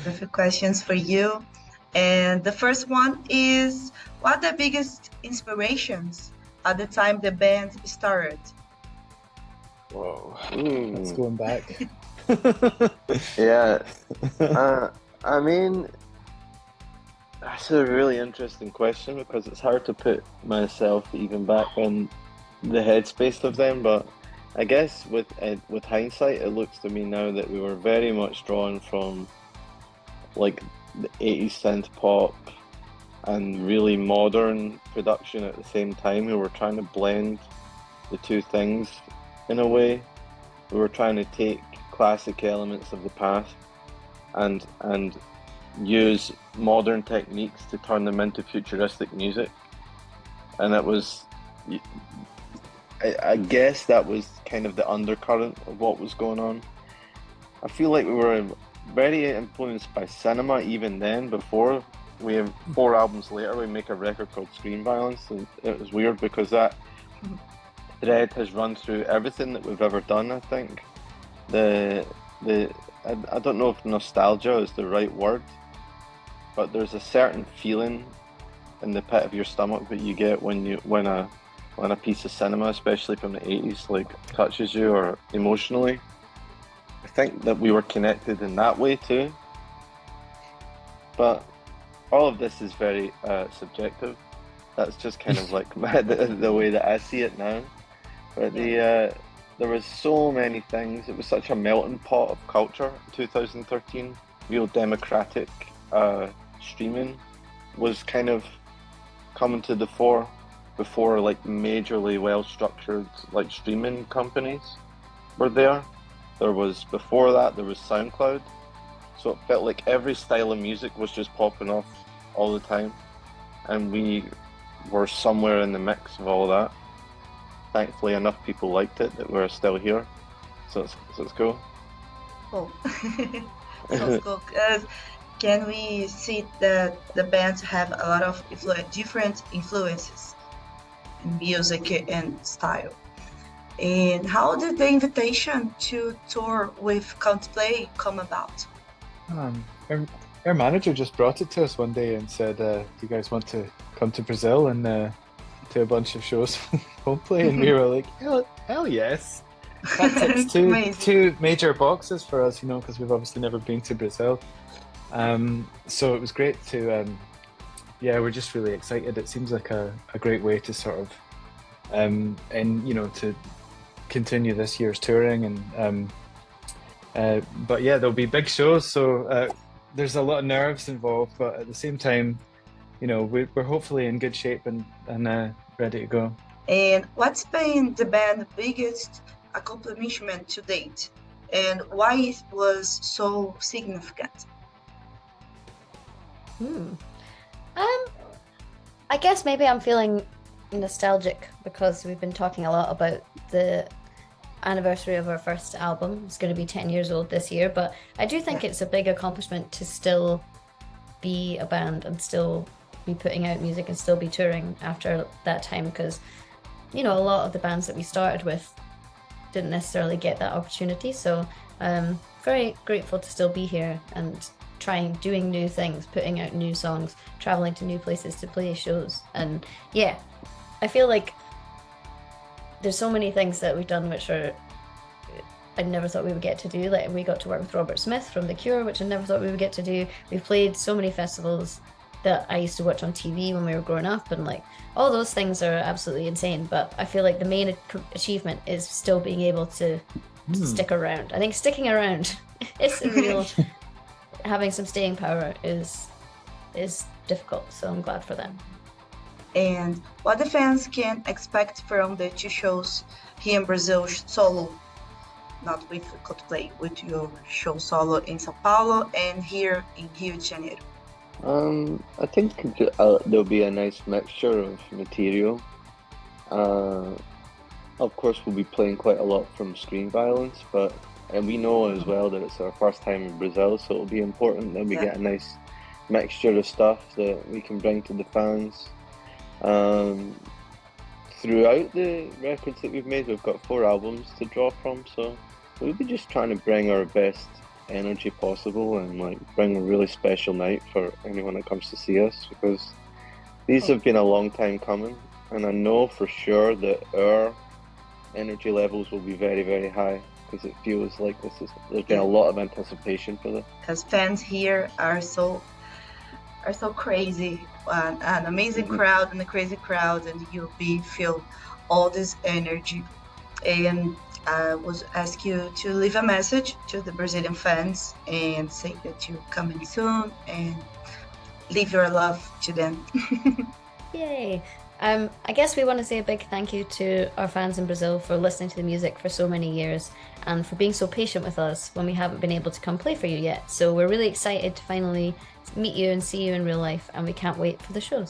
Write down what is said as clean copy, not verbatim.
a few questions for you. And the first one is, what are the biggest inspirations at the time the band started? Whoa. That's going back. Yeah. I mean, that's a really interesting question because it's hard to put myself even back in the headspace of them. But I guess with hindsight, it looks to me now that we were very much drawn from like the 80s synth pop and really modern production at the same time. We were trying to blend the two things in a way. We were trying to take classic elements of the past and use modern techniques to turn them into futuristic music. And it was, I guess that was kind of the undercurrent of what was going on. I feel like we were very influenced by cinema even then. Before we have 4 albums later, we make a record called Screen Violence, and it was weird because that thread has run through everything that we've ever done. I think I don't know if nostalgia is the right word, but there's a certain feeling in the pit of your stomach that you get when a piece of cinema, especially from the 80s, like touches you or emotionally. I think that we were connected in that way too. But all of this is very subjective. That's just kind of like the way that I see it now. But there was so many things. It was such a melting pot of culture in 2013. Real democratic streaming was kind of coming to the fore before like majorly well-structured like streaming companies were there. Before that there was SoundCloud. So it felt like every style of music was just popping off all the time. And we were somewhere in the mix of all that. Thankfully enough people liked it that we're still here. So it's cool. Cool. Sounds cool. Can we see that the bands have a lot of different influences in music and style? And how did the invitation to tour with Coldplay come about? Our manager just brought it to us one day and said, do you guys want to come to Brazil and do a bunch of shows from Coldplay? And we were like, hell yes. That ticks two major boxes for us, because we've obviously never been to Brazil. So it was great to, we're just really excited. It seems like a great way to sort of, to continue this year's touring. And but yeah, there'll be big shows. So there's a lot of nerves involved, but at the same time, we're hopefully in good shape and ready to go. And what's been the band's biggest accomplishment to date, and why it was so significant? I guess maybe I'm feeling nostalgic because we've been talking a lot about the anniversary of our first album. It's going to be 10 years old this year, but I do think it's a big accomplishment to still be a band and still be putting out music and still be touring after that time, because a lot of the bands that we started with didn't necessarily get that opportunity. So very grateful to still be here and doing new things, putting out new songs, traveling to new places to play shows. And yeah, I feel like there's so many things that we've done which I never thought we would get to do. Like, we got to work with Robert Smith from The Cure, which I never thought we would get to do. We've played so many festivals that I used to watch on TV when we were growing up, and like all those things are absolutely insane. But I feel like the main achievement is still being able to stick around. I think sticking around is a real having some staying power is difficult, so I'm glad for them. And what the fans can expect from the 2 shows here in Brazil solo, not with Coldplay, with your show solo in São Paulo and here in Rio de Janeiro? I think there'll be a nice mixture of material. Of course, we'll be playing quite a lot from Screen Violence, and we know as well that it's our first time in Brazil, so it'll be important that we get a nice mixture of stuff that we can bring to the fans. Throughout the records that we've made, we've got 4 albums to draw from, so we'll be just trying to bring our best energy possible and like bring a really special night for anyone that comes to see us, because these have been a long time coming, and I know for sure that our energy levels will be very, very high, because it feels like there's been a lot of anticipation for this. Because fans here are so crazy, an amazing crowd and a crazy crowd, and you'll feel all this energy. And I was ask you to leave a message to the Brazilian fans and say that you're coming soon and leave your love to them. Yay! I guess we want to say a big thank you to our fans in Brazil for listening to the music for so many years and for being so patient with us when we haven't been able to come play for you yet. So we're really excited to finally meet you and see you in real life, and we can't wait for the shows.